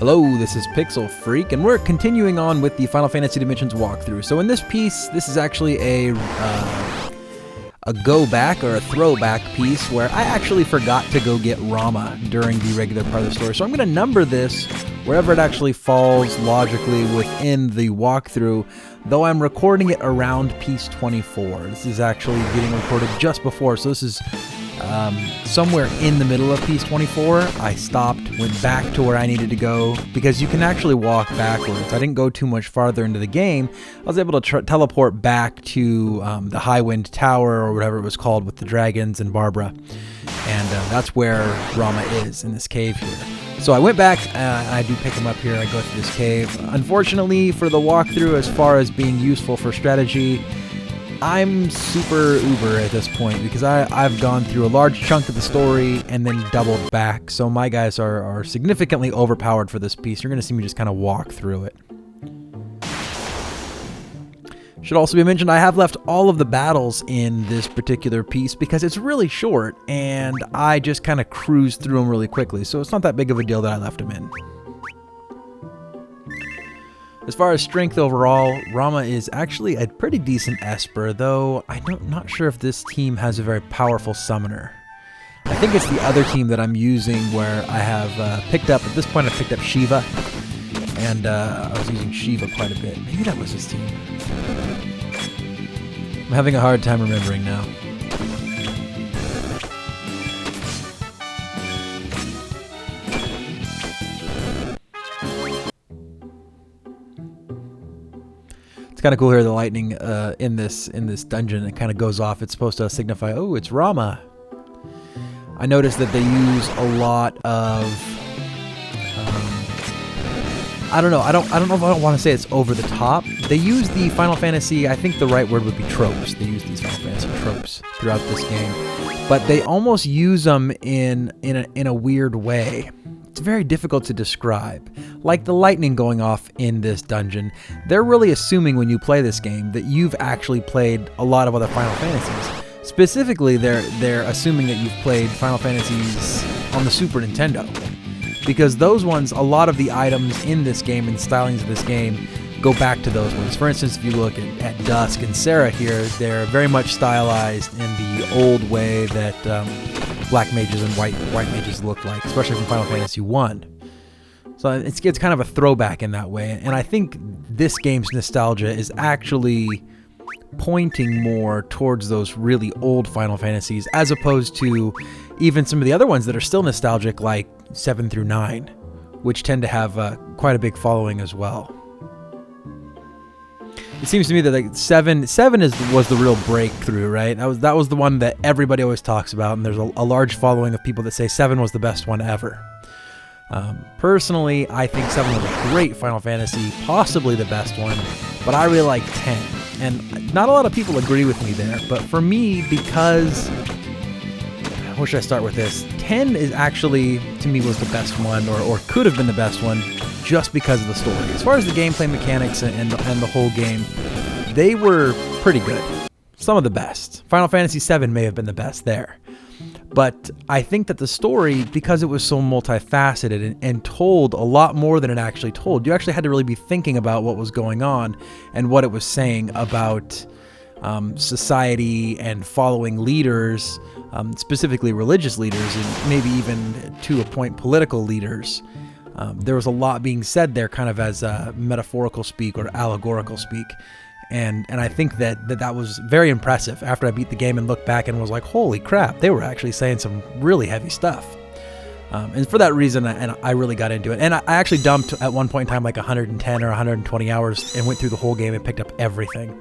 Hello, this is Pixel Freak, and we're continuing on with the Final Fantasy Dimensions walkthrough. So in this piece, this is actually a go back or a throwback piece where I actually forgot to go get Rama during the regular part of the story. So I'm going to number this wherever it actually falls logically within the walkthrough, though I'm recording it around piece 24. This is actually getting recorded just before, so this is somewhere in the middle of piece 24. I stopped, went back to where I needed to go, because you can actually walk backwards. I didn't go too much farther into the game. I was able to teleport back to the Highwind Tower, or whatever it was called, with the dragons and Barbara. And that's where Rama is, in this cave here. So I went back, I do pick him up here, I go through this cave. Unfortunately for the walkthrough, as far as being useful for strategy, I'm super uber at this point, because I've gone through a large chunk of the story and then doubled back, so my guys are significantly overpowered for this piece. You're going to see me just kind of walk through it. Should also be mentioned, I have left all of the battles in this particular piece because it's really short, and I just kind of cruised through them really quickly, so it's not that big of a deal that I left them in. As far as strength overall, Rama is actually a pretty decent Esper, though I'm not sure if this team has a very powerful summoner. I think it's the other team that I'm using where I have picked up, at this point I picked up Shiva, and I was using Shiva quite a bit. Maybe that was his team. I'm having a hard time remembering now. It's kind of cool here, the lightning in this dungeon, it kind of goes off. It's supposed to signify, oh, it's Rama. I noticed that they use a lot of I don't know if I don't want to say it's over the top. They use the Final Fantasy, I think the right word would be tropes. They use these Final Fantasy tropes throughout this game, but they almost use them in a weird way. It's very difficult to describe. Like the lightning going off in this dungeon, they're really assuming when you play this game that you've actually played a lot of other Final Fantasies. Specifically, they're assuming that you've played Final Fantasies on the Super Nintendo, because those ones, a lot of the items in this game and stylings of this game go back to those ones. For instance, if you look at Dusk and Sarah here, they're very much stylized in the old way that black mages and white mages look like, especially from Final Fantasy 1. So it's kind of a throwback in that way, and I think this game's nostalgia is actually pointing more towards those really old Final Fantasies, as opposed to even some of the other ones that are still nostalgic, like 7 through 9, which tend to have quite a big following as well. It seems to me that like 7 was the real breakthrough, right? That was the one that everybody always talks about, and there's a large following of people that say 7 was the best one ever. Personally, I think 7 was a great Final Fantasy, possibly the best one, but I really like 10. And not a lot of people agree with me there, but for me, because... Where should I start with this? 10 is actually, to me, was the best one, or could have been the best one, just because of the story. As far as the gameplay mechanics and the whole game, they were pretty good. Some of the best. Final Fantasy VII may have been the best there. But I think that the story, because it was so multifaceted and told a lot more than it actually told, you actually had to really be thinking about what was going on and what it was saying about society and following leaders, specifically religious leaders, and maybe even to a point political leaders. There was a lot being said there, kind of as metaphorical speak or allegorical speak. And I think that was very impressive after I beat the game and looked back and was like, holy crap, they were actually saying some really heavy stuff. And for that reason, I really got into it. And I actually dumped at one point in time like 110 or 120 hours and went through the whole game and picked up everything.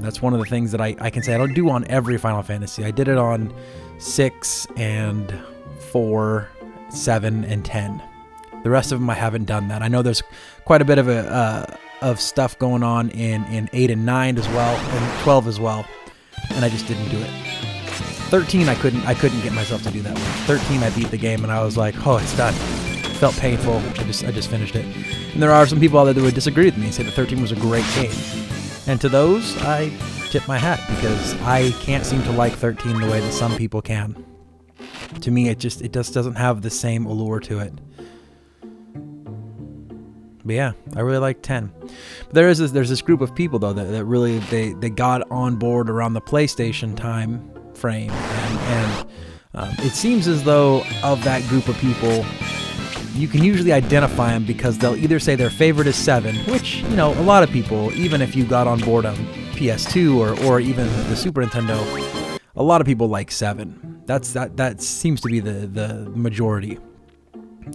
That's one of the things that I can say I don't do on every Final Fantasy. I did it on 6 and 4, 7, and 10. The rest of them I haven't done that. I know there's quite a bit of stuff going on in 8 and 9 as well, and 12 as well, and I just didn't do it. 13 I couldn't get myself to do that one. 13 I beat the game and I was like, oh, it's done. It felt painful. I just finished it. And there are some people out there that would disagree with me and say that 13 was a great game. And to those, I tip my hat, because I can't seem to like 13 the way that some people can. To me, it just doesn't have the same allure to it. But yeah, I really like 10. But there's this group of people though that really they got on board around the PlayStation time frame, and it seems as though of that group of people, you can usually identify them because they'll either say their favorite is 7, which, you know, a lot of people, even if you got on board on PS2 or even the Super Nintendo, a lot of people like 7. That seems to be the majority.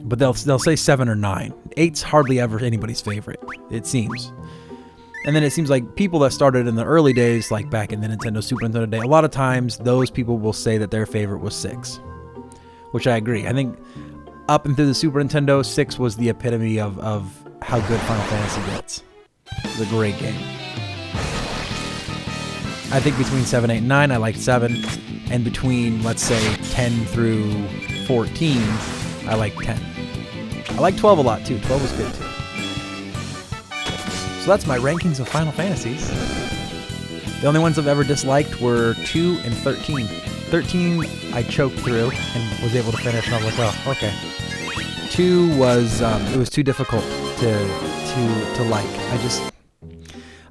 But they'll say 7 or 9. 8's hardly ever anybody's favorite, it seems. And then it seems like people that started in the early days, like back in the Nintendo, Super Nintendo day, a lot of times those people will say that their favorite was 6. Which I agree. I think up and through the Super Nintendo, 6 was the epitome of how good Final Fantasy gets. It was a great game. I think between 7, 8, and 9, I liked 7. And between, let's say, 10 through 14, I like 10. I like 12 a lot too. 12 was good too. So that's my rankings of Final Fantasies. The only ones I've ever disliked were 2 and 13. 13 I choked through and was able to finish, and I was like, oh, okay. 2 was it was too difficult to like.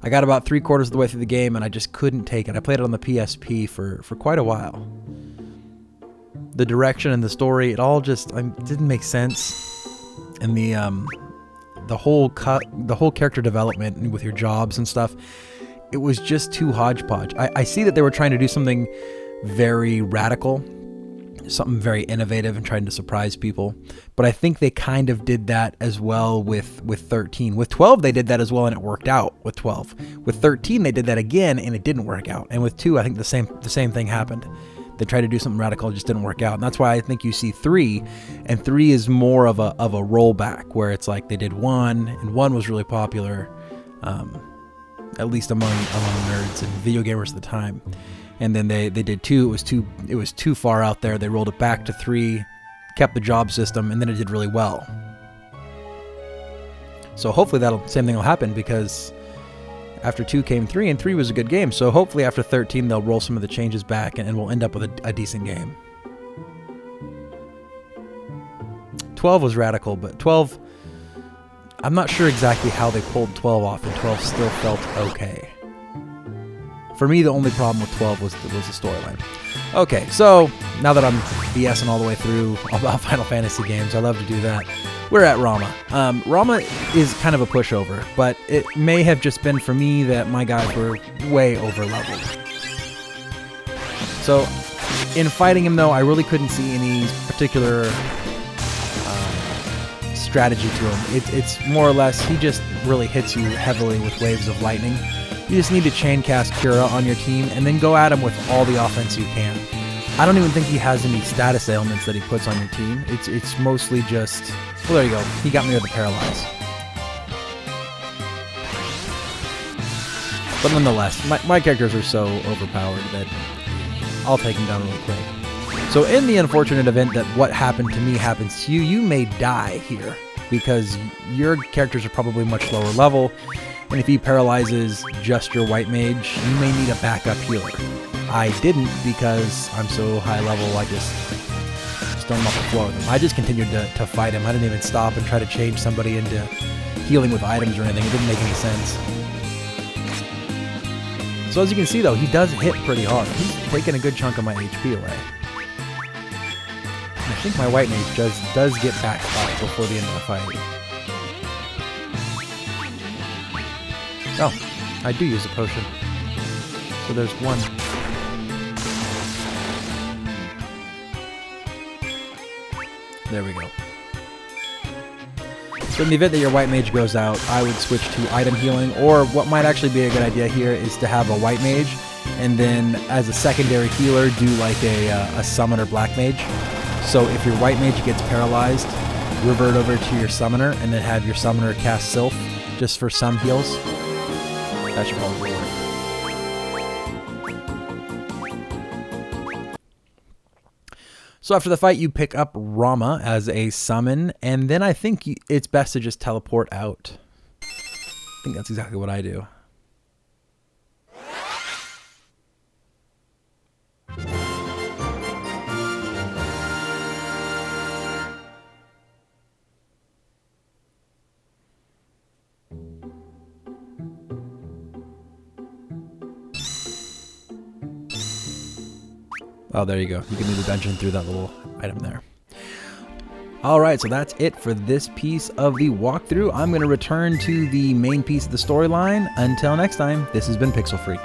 I got about 3/4 of the way through the game and I just couldn't take it. I played it on the PSP for quite a while. The direction and the story, it all just didn't make sense, and the whole character development with your jobs and stuff, it was just too hodgepodge. I see that they were trying to do something very radical, something very innovative, and trying to surprise people, but I think they kind of did that as well with 13. With 12 they did that as well and it worked out with 12. With 13 they did that again and it didn't work out, and with 2 I think the same thing happened. They tried to do something radical, it just didn't work out. And that's why I think you see 3, and 3 is more of a rollback, where it's like they did 1, and 1 was really popular, at least among nerds and video gamers at the time. And then they did 2, it was too far out there. They rolled it back to 3, kept the job system, and then it did really well. So hopefully same thing will happen, because after 2 came 3, and 3 was a good game. So hopefully after 13 they'll roll some of the changes back and we'll end up with a decent game. 12 was radical, but 12, I'm not sure exactly how they pulled 12 off, and 12 still felt okay. For me, the only problem with 12 was the storyline. Okay, so now that I'm BSing all the way through about Final Fantasy games, I love to do that. We're at Rama. Rama is kind of a pushover, but it may have just been for me that my guys were way over leveled. So in fighting him though, I really couldn't see any particular strategy to him. It's more or less, he just really hits you heavily with waves of lightning. You just need to chain cast Cura on your team and then go at him with all the offense you can. I don't even think he has any status ailments that he puts on your team. It's mostly just, well, there you go. He got me with the paralyze. But nonetheless, my characters are so overpowered that I'll take him down really quick. So in the unfortunate event that what happened to me happens to you, you may die here, because your characters are probably much lower level, and if he paralyzes just your white mage, you may need a backup healer. I didn't, because I'm so high level, I just stormed off the floor with him. I just continued to fight him. I didn't even stop and try to change somebody into healing with items or anything. It didn't make any sense. So as you can see though, he does hit pretty hard. He's taking a good chunk of my HP away. And I think my white mage does get back up before the end of the fight. Oh, I do use a potion. So there's one. There we go. So in the event that your white mage goes out, I would switch to item healing, or what might actually be a good idea here is to have a white mage, and then as a secondary healer, do like a summoner black mage. So if your white mage gets paralyzed, revert over to your summoner, and then have your summoner cast Sylph, just for some heals. That should probably work. So after the fight, you pick up Rama as a summon, and then I think it's best to just teleport out. I think that's exactly what I do. Oh, there you go. You can do the dungeon through that little item there. Alright, so that's it for this piece of the walkthrough. I'm going to return to the main piece of the storyline. Until next time, this has been Pixel Freak.